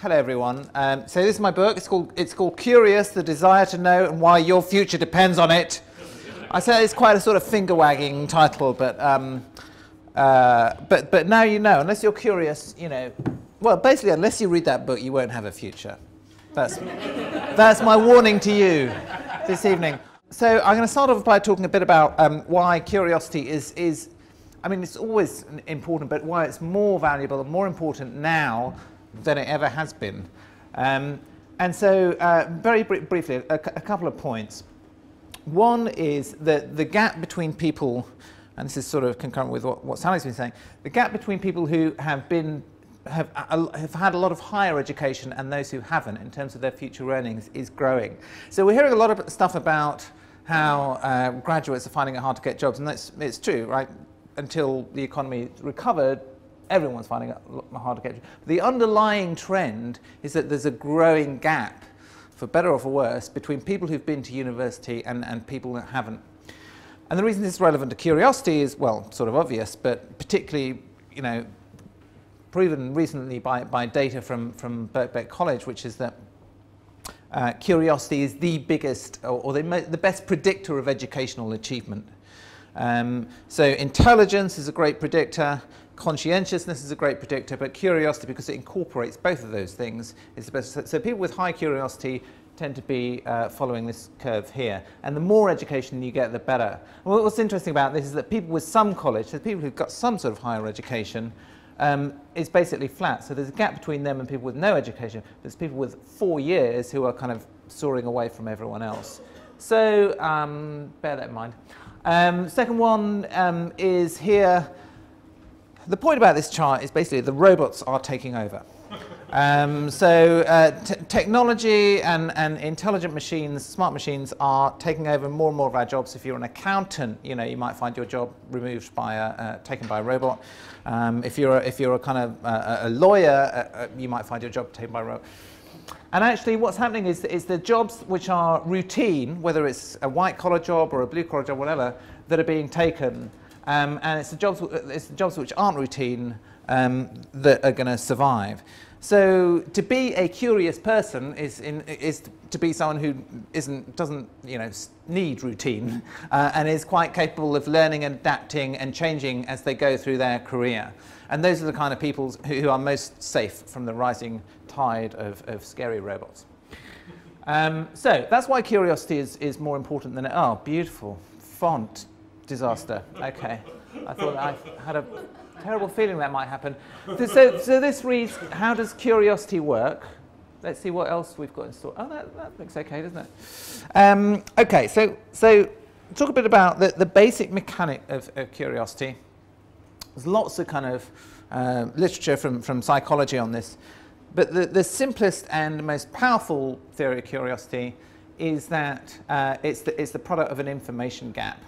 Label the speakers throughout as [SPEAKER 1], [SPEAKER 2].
[SPEAKER 1] Hello everyone. So this is my book. It's called Curious: The Desire to Know and Why Your Future Depends on It. I say it's quite a sort of finger-wagging title, but now you know. Unless you're curious, you know. Well, basically, unless you read that book, you won't have a future. That's my warning to you this evening. So I'm going to start off by talking a bit about why curiosity is. I mean, it's always important, but why it's more valuable and more important now than it ever has been. And so, very briefly, a couple of points. One is that the gap between people, and this is sort of concurrent with what Sally's been saying, the gap between people who have had a lot of higher education and those who haven't, in terms of their future earnings, is growing. So we're hearing a lot of stuff about how graduates are finding it hard to get jobs, and it's true, right? Until the economy recovered, everyone's finding it hard to get jobs. The underlying trend is that there's a growing gap, for better or for worse, between people who've been to university and people that haven't. And the reason this is relevant to curiosity is, well, sort of obvious, but particularly, you know, proven recently by data from Birkbeck College, which is that curiosity is the biggest or the best predictor of educational achievement. So intelligence is a great predictor, conscientiousness is a great predictor, but curiosity, because it incorporates both of those things, is the best. So people with high curiosity tend to be following this curve here. And the more education you get, the better. And what's interesting about this is that people with some college, so people who've got some sort of higher education, is basically flat. So there's a gap between them and people with no education. There's people with 4 years who are kind of soaring away from everyone else. So bear that in mind. Second one is here. The point about this chart is basically the robots are taking over. Technology and intelligent machines, smart machines, are taking over more and more of our jobs. If you're an accountant, you know, you might find your job removed by taken by a robot. If you're a kind of a lawyer, you might find your job taken by a robot. And actually, what's happening is the jobs which are routine, whether it's a white-collar job or a blue-collar job, whatever, that are being taken, and it's the jobs which aren't routine that are going to survive. So to be a curious person is to be someone who doesn't need routine and is quite capable of learning and adapting and changing as they go through their career. And those are the kind of people who are most safe from the rising tide of scary robots. So that's why curiosity is more important than it. Oh, beautiful font disaster. Okay, I thought I had a terrible feeling that might happen. So this reads, how does curiosity work? Let's see what else we've got in store. Oh, that looks okay, doesn't it? Okay, so talk a bit about the basic mechanic of curiosity. There's lots of kind of literature from psychology on this, but the simplest and most powerful theory of curiosity is that it's the product of an information gap.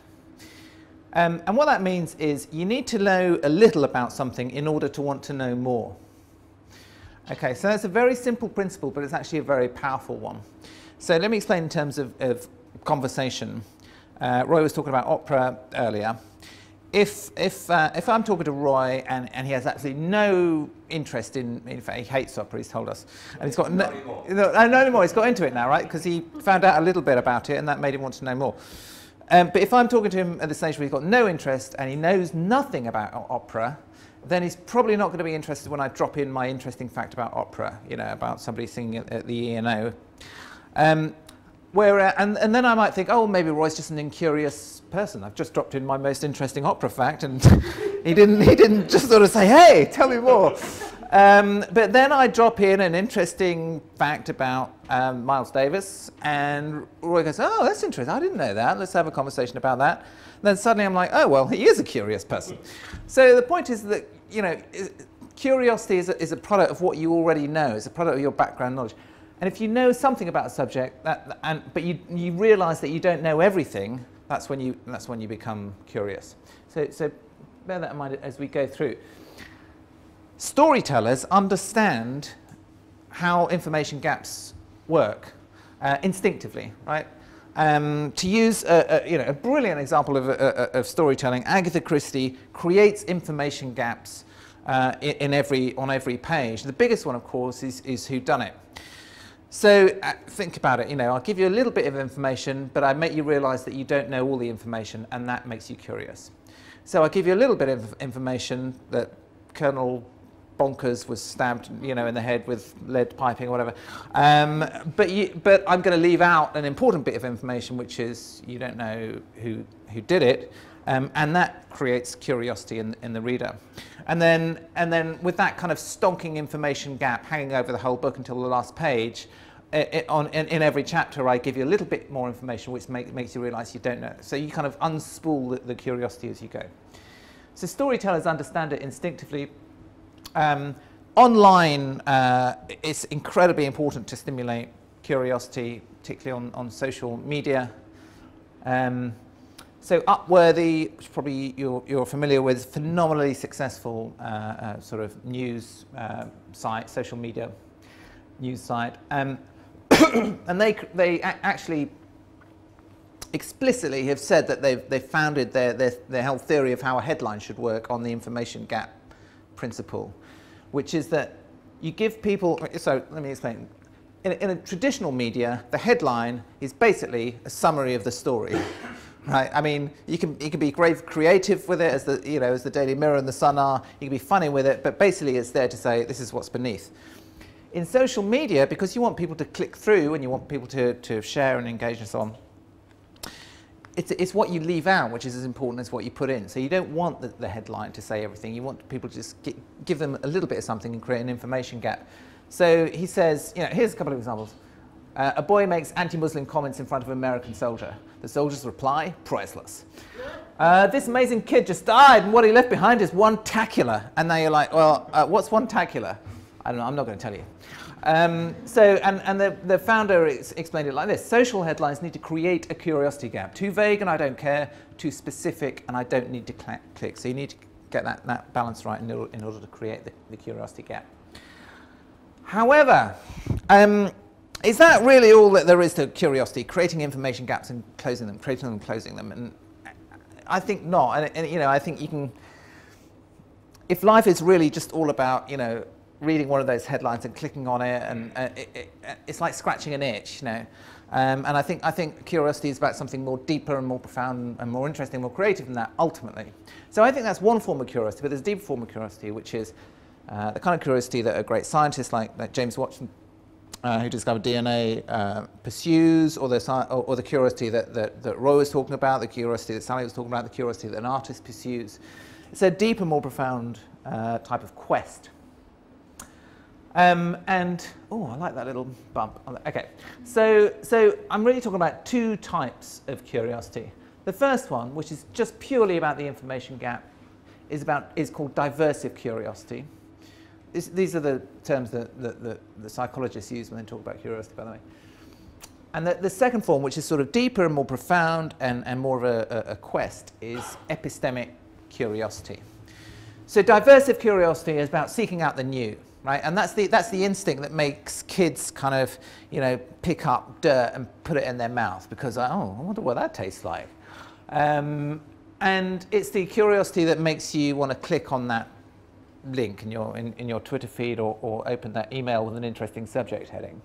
[SPEAKER 1] And what that means is you need to know a little about something in order to want to know more. Okay, so that's a very simple principle, but it's actually a very powerful one. So let me explain in terms of conversation. Roy was talking about opera earlier. If I'm talking to Roy and he has absolutely no interest in fact, he hates opera, he's told us, and he's got not anymore. He's got into it now, right? Because he found out a little bit about it, and that made him want to know more. But if I'm talking to him at the stage where he's got no interest and he knows nothing about opera, then he's probably not going to be interested when I drop in my interesting fact about opera, you know, about somebody singing at the E&O. And then I might think, oh, maybe Roy's just an incurious person. I've just dropped in my most interesting opera fact, and he didn't just sort of say, hey, tell me more. But then I drop in an interesting fact about Miles Davis, and Roy goes, oh, that's interesting. I didn't know that. Let's have a conversation about that. And then suddenly I'm like, oh, well, he is a curious person. So the point is that, you know, curiosity is a product of what you already know. It's a product of your background knowledge. And if you know something about a subject, but you realise that you don't know everything, that's when you become curious. So bear that in mind as we go through. Storytellers understand how information gaps work instinctively, right? To use a brilliant example of storytelling, Agatha Christie creates information gaps on every page. The biggest one, of course, is whodunit. So think about it. I'll give you a little bit of information, but I make you realise that you don't know all the information, and that makes you curious. So I give you a little bit of information that Colonel Bonkers was stabbed, in the head with lead piping or whatever. But I'm going to leave out an important bit of information, which is you don't know who did it, and that creates curiosity in the reader. And then with that kind of stonking information gap hanging over the whole book until the last page, in every chapter I give you a little bit more information, which makes you realise you don't know. So you kind of unspool the curiosity as you go. So storytellers understand it instinctively. Online, it's incredibly important to stimulate curiosity, particularly on social media. So Upworthy, which probably you're familiar with, phenomenally successful sort of news site, social media news site, and they actually explicitly have said that they've founded their whole theory of how a headline should work on the information gap principle, which is that you give people. So let me explain. In a traditional media, the headline is basically a summary of the story. Right. I mean, you can be creative with it, as the Daily Mirror and the Sun are. You can be funny with it, but basically it's there to say this is what's beneath. In social media, because you want people to click through and you want people to share and engage and so on, it's what you leave out which is as important as what you put in. So you don't want the headline to say everything. You want people to just give them a little bit of something and create an information gap. So he says, here's a couple of examples. A boy makes anti-Muslim comments in front of an American soldier. The soldier's reply, priceless. This amazing kid just died, and what he left behind is one-tacular. And now you're like, well, what's one-tacular? I don't know, I'm not going to tell you. The founder explained it like this. Social headlines need to create a curiosity gap. Too vague and I don't care, too specific and I don't need to click. So you need to get that balance right in order to create the curiosity gap. However, is that really all that there is to curiosity? Creating information gaps and closing them, creating them and closing them? And I think not. And I think you can. If life is really just all about reading one of those headlines and clicking on it, and it's like scratching an itch, And I think curiosity is about something more deeper and more profound and more interesting, more creative than that ultimately. So I think that's one form of curiosity, but there's a deeper form of curiosity, which is the kind of curiosity that a great scientist like James Watson, who discovered DNA, pursues, or the curiosity that Roy was talking about, the curiosity that Sally was talking about, the curiosity that an artist pursues. It's a deeper, more profound type of quest. I like that little bump. Okay, so I'm really talking about two types of curiosity. The first one, which is just purely about the information gap, is called diversive curiosity. These are the terms that the psychologists use when they talk about curiosity, by the way. And the second form, which is sort of deeper and more profound and more of a quest, is epistemic curiosity. So diversive curiosity is about seeking out the new, right? And that's the instinct that makes kids kind of, pick up dirt and put it in their mouth because, I wonder what that tastes like. And it's the curiosity that makes you want to click on that link in your Twitter feed or open that email with an interesting subject heading.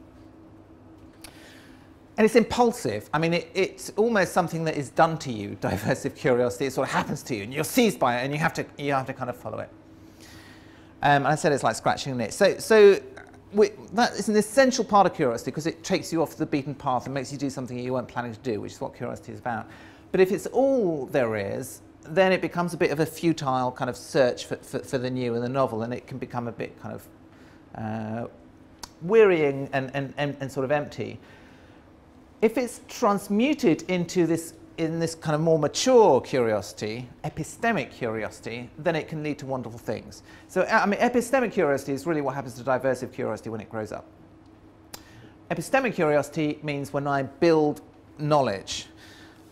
[SPEAKER 1] And it's impulsive. I mean, it's almost something that is done to you, diversive curiosity. It sort of happens to you, and you're seized by it, and you have to kind of follow it. And I said it's like scratching an itch. So that is an essential part of curiosity because it takes you off the beaten path and makes you do something you weren't planning to do, which is what curiosity is about. But if it's all there is, then it becomes a bit of a futile kind of search for the new and the novel, and it can become a bit kind of wearying and sort of empty. If it's transmuted into this kind of more mature curiosity, epistemic curiosity, then it can lead to wonderful things. So, I mean, epistemic curiosity is really what happens to diversive curiosity when it grows up. Epistemic curiosity means when I build knowledge.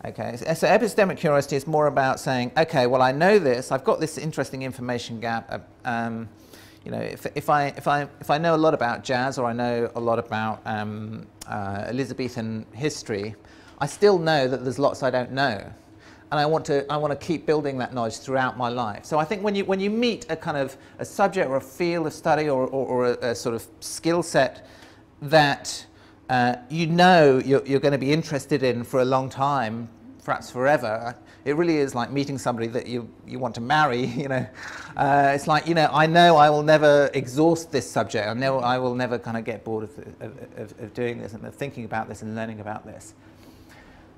[SPEAKER 1] Okay, so epistemic curiosity is more about saying, okay, well, I know this, I've got this interesting information gap. If I know a lot about jazz or I know a lot about Elizabethan history, I still know that there's lots I don't know. and I want to keep building that knowledge throughout my life. So I think when you meet a kind of a subject or a field of study or a sort of skill set that you know you're going to be interested in for a long time, perhaps forever, it really is like meeting somebody that you want to marry. You know, it's like, you know I will never exhaust this subject. I know I will never kind of get bored of doing this and of thinking about this and learning about this.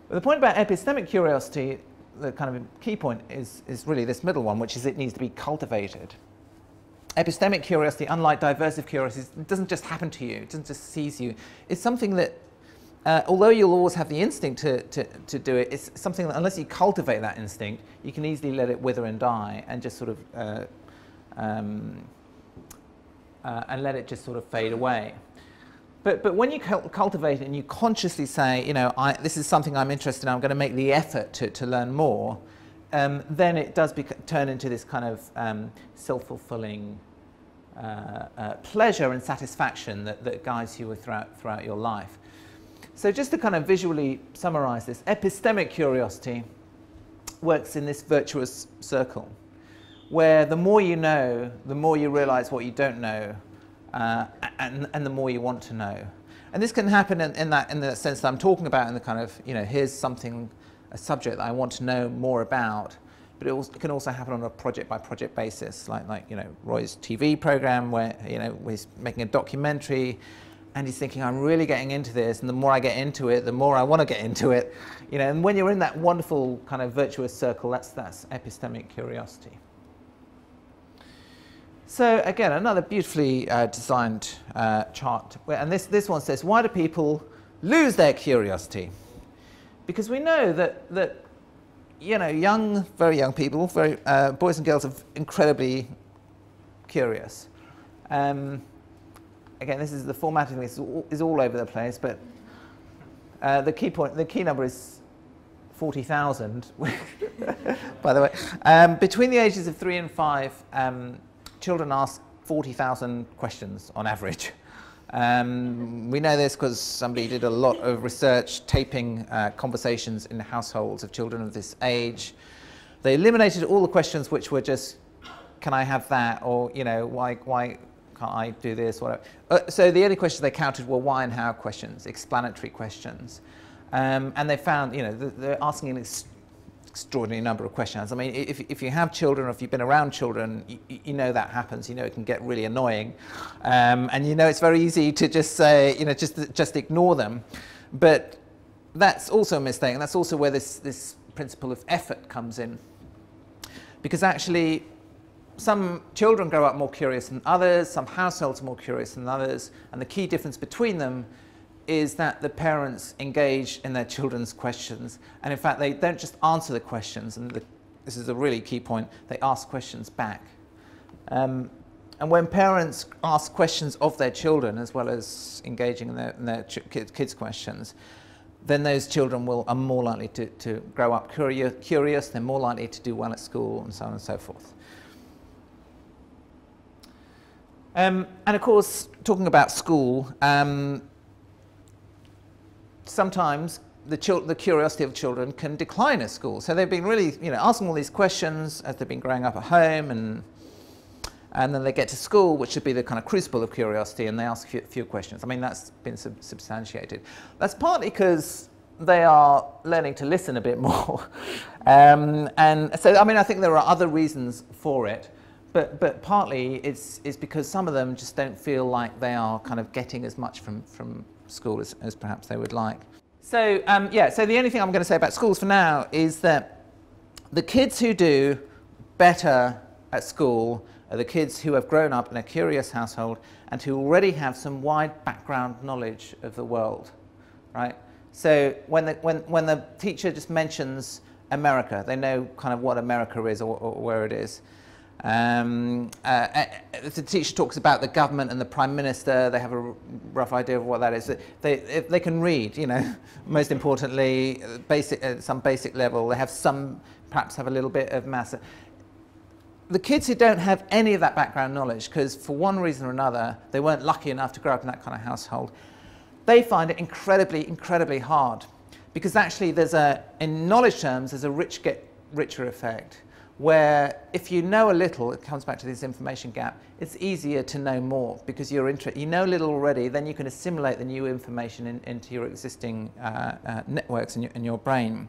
[SPEAKER 1] But the point about epistemic curiosity, the kind of key point is really this middle one, which is it needs to be cultivated. Epistemic curiosity, unlike diversive curiosity, it doesn't just happen to you, it doesn't just seize you. It's something that, although you'll always have the instinct to do it, it's something that unless you cultivate that instinct, you can easily let it wither and die and just sort of, and let it just sort of fade away. But when you cultivate it and you consciously say, you know, this is something I'm interested in, I'm going to make the effort to learn more, then it does turn into this kind of self-fulfilling pleasure and satisfaction that guides you throughout your life. So just to kind of visually summarize this, epistemic curiosity works in this virtuous circle, where the more you know, the more you realize what you don't know, and the more you want to know. And this can happen in the sense that I'm talking about, in the kind of, you know, here's something, a subject that I want to know more about, but it can also happen on a project-by-project basis, like you know, Roy's TV program, where, you know, he's making a documentary, and he's thinking, I'm really getting into this, and the more I get into it, the more I want to get into it, you know. And when you're in that wonderful kind of virtuous circle, that's epistemic curiosity. So again, another beautifully designed chart, and this one says, why do people lose their curiosity? Because we know that you know, very young people, boys and girls are incredibly curious. Again, this is the formatting is all over the place, but the key number is 40,000. By the way, between the ages of 3 and 5, children ask 40,000 questions on average. We know this because somebody did a lot of research taping conversations in households of children of this age. They eliminated all the questions which were just, can I have that? Or, you know, why can't I do this? Whatever. So the only questions they counted were why and how questions, explanatory questions. And they found, you know, they're asking an extraordinary number of questions. I mean, if you have children, or if you've been around children, you know that happens. You know it can get really annoying, and you know it's very easy to just say, you know, just ignore them. But that's also a mistake, and that's also where this principle of effort comes in, because actually some children grow up more curious than others, some households are more curious than others, and the key difference between them is that the parents engage in their children's questions, and in fact they don't just answer the questions, and this is a really key point, they ask questions back. And when parents ask questions of their children as well as engaging in their kids' questions, then those children are more likely to grow up curious, they're more likely to do well at school, and so on and so forth. And of course, talking about school, sometimes the curiosity of children can decline at school. So they've been really, you know, asking all these questions as they've been growing up at home, and then they get to school, which should be the kind of crucible of curiosity, and they ask a few questions. I mean, that's been substantiated. That's partly because they are learning to listen a bit more. And so, I mean, I think there are other reasons for it. But partly it's because some of them just don't feel like they are kind of getting as much from school as perhaps they would like. So yeah, so the only thing I'm going to say about schools for now is that the kids who do better at school are the kids who have grown up in a curious household and who already have some wide background knowledge of the world, right? So when the teacher just mentions America, they know kind of what America is or where it is. If the teacher talks about the government and the Prime Minister, they have a rough idea of what that is. If they can read, you know, most importantly, some basic level. They have perhaps have a little bit of maths. The kids who don't have any of that background knowledge, because for one reason or another, they weren't lucky enough to grow up in that kind of household, they find it incredibly, incredibly hard. Because actually in knowledge terms, there's a rich get richer effect, where if you know a little, it comes back to this information gap, it's easier to know more because you know little already, then you can assimilate the new information into your existing networks in your brain.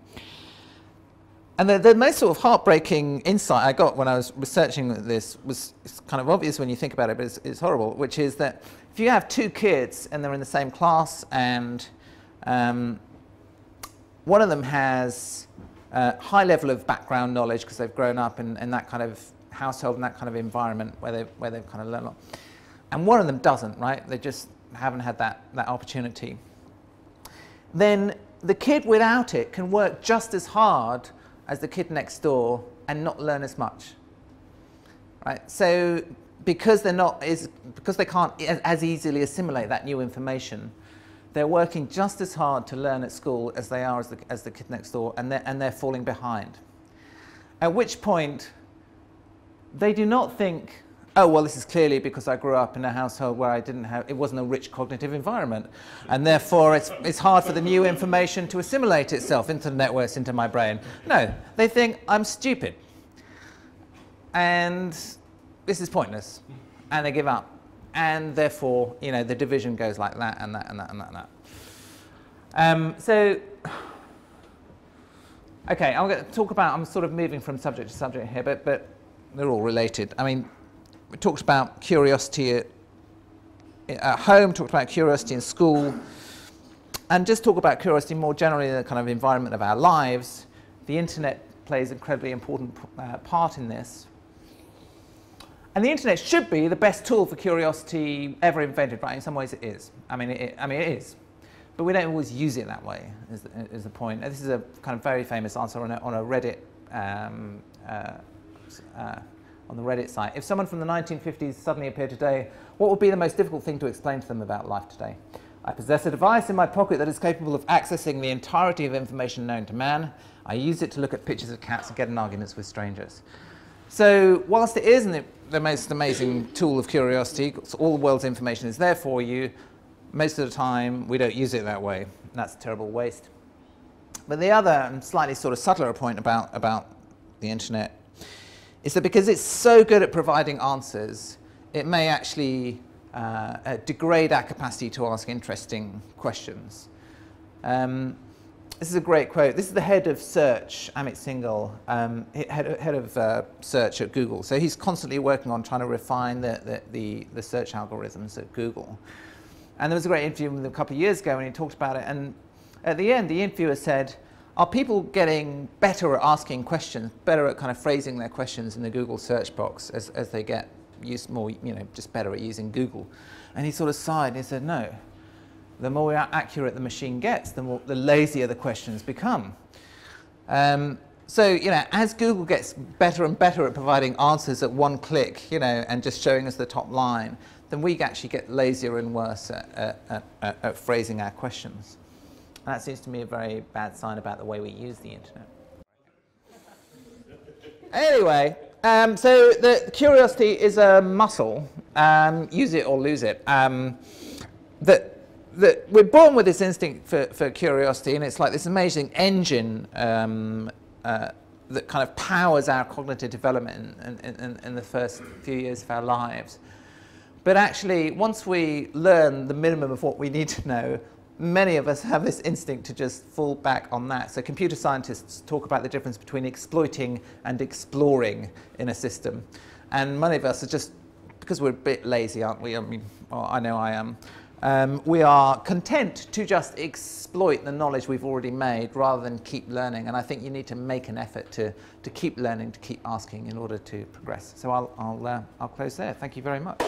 [SPEAKER 1] And the most sort of heartbreaking insight I got when I was researching this it's kind of obvious when you think about it, but it's horrible, which is that if you have two kids and they're in the same class and one of them has a high level of background knowledge because they've grown up in that kind of household and that kind of environment where they've kind of learned a lot, and one of them doesn't, right? They just haven't had that opportunity. Then the kid without it can work just as hard as the kid next door and not learn as much, right? So because they can't as easily assimilate that new information, they're working just as hard to learn at school as they are as the kid next door, and they're falling behind. At which point they do not think, oh, well, this is clearly because I grew up in a household where it wasn't a rich cognitive environment, and therefore it's hard for the new information to assimilate itself into the networks, into my brain. No, they think I'm stupid, and this is pointless, and they give up, and therefore, you know, the division goes like that and that and that and that and that. So, okay, I'm going to talk about. I'm sort of moving from subject to subject here, but they're all related. I mean, we talked about curiosity at home, talked about curiosity in school, and just talk about curiosity more generally in the kind of environment of our lives. The internet plays an incredibly important part in this. And the internet should be the best tool for curiosity ever invented, right? In some ways it is. I mean, it is. But we don't always use it that way, is the point. And this is a kind of very famous answer on a Reddit, on the Reddit site. If someone from the 1950s suddenly appeared today, what would be the most difficult thing to explain to them about life today? I possess a device in my pocket that is capable of accessing the entirety of information known to man. I use it to look at pictures of cats and get in arguments with strangers. So whilst it isn't the most amazing tool of curiosity, so all the world's information is there for you, most of the time we don't use it that way. And that's a terrible waste. But the other and slightly sort of subtler point about the internet is that because it's so good at providing answers, it may actually degrade our capacity to ask interesting questions. This is a great quote. This is the head of search, Amit Singhal, head of search at Google. So he's constantly working on trying to refine the search algorithms at Google. And there was a great interview with him a couple of years ago when he talked about it. And at the end, the interviewer said, are people getting better at asking questions, better at kind of phrasing their questions in the Google search box as they get used more, you know, just better at using Google? And he sort of sighed and he said, no. The more accurate the machine gets, the lazier the questions become. So, you know, as Google gets better and better at providing answers at one click, you know, and just showing us the top line, then we actually get lazier and worse at phrasing our questions. And that seems to me a very bad sign about the way we use the internet. Anyway, so the curiosity is a muscle. Use it or lose it. That we're born with this instinct for curiosity, and it's like this amazing engine that kind of powers our cognitive development in the first few years of our lives. But actually, once we learn the minimum of what we need to know, many of us have this instinct to just fall back on that. So computer scientists talk about the difference between exploiting and exploring in a system. And many of us are just, because we're a bit lazy, aren't we? I mean, well, I know I am. We are content to just exploit the knowledge we've already made rather than keep learning. And I think you need to make an effort to keep learning, to keep asking in order to progress. So I'll close there. Thank you very much.